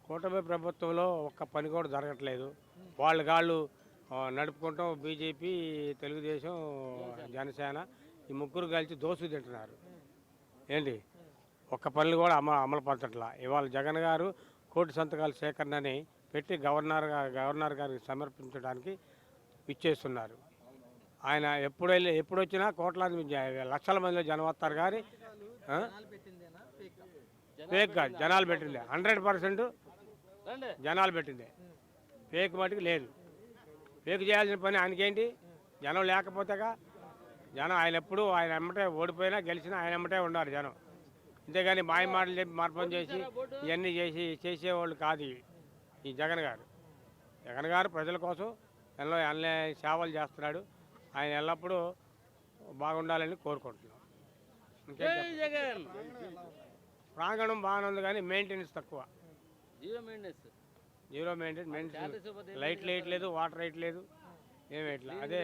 కూటమి ప్రభుత్వంలో ఒక్క పని కూడా జరగట్లేదు. వాళ్ళు నడుపుకుంటాం బీజేపీ, తెలుగుదేశం, జనసేన ఈ ముగ్గురు కలిసి దోసు తింటున్నారు. ఏంటి ఒక్క పనులు కూడా అమలు పరచట్లా. ఇవాళ జగన్ గారు కోటి సంతకాల సేకరణని పెట్టి గవర్నర్ గారికి సమర్పించడానికి ఇచ్చేస్తున్నారు. ఆయన ఎప్పుడు వచ్చినా కోట్లాది లక్షల మందిలో జనం వస్తారు కానీ ఫేక్ కాదు, జనాలు పెట్టిందే 100% జనాలు పెట్టిందే. ఫేక్ మటుకు లేదు. ఫేక్ చేయాల్సిన పని ఆయనకేంటి? జనం లేకపోతేగా. జనం ఆయన ఎమ్మటే ఓడిపోయినా గెలిచినా ఆయన ఎమ్మటే ఉన్నారు జనం. అంతేగాని మాయ మాటలు చెప్పి మార్పం చేసి ఇవన్నీ చేసేవాళ్ళు కాదు ఈ జగన్ గారు. జగన్ గారు ప్రజల కోసం అన్ని సేవలు చేస్తున్నాడు. ఆయన ఎల్లప్పుడూ బాగుండాలని కోరుకుంటున్నాం. ప్రాంగణం బాగానే ఉంది కానీ మెయింటెనెన్స్ తక్కువ. జీరో మెయింటెనెన్స్ లైట్లు వేయట్లేదు, వాటర్ వేయట్లేదు, ఏం వేయట్లేదు. అదే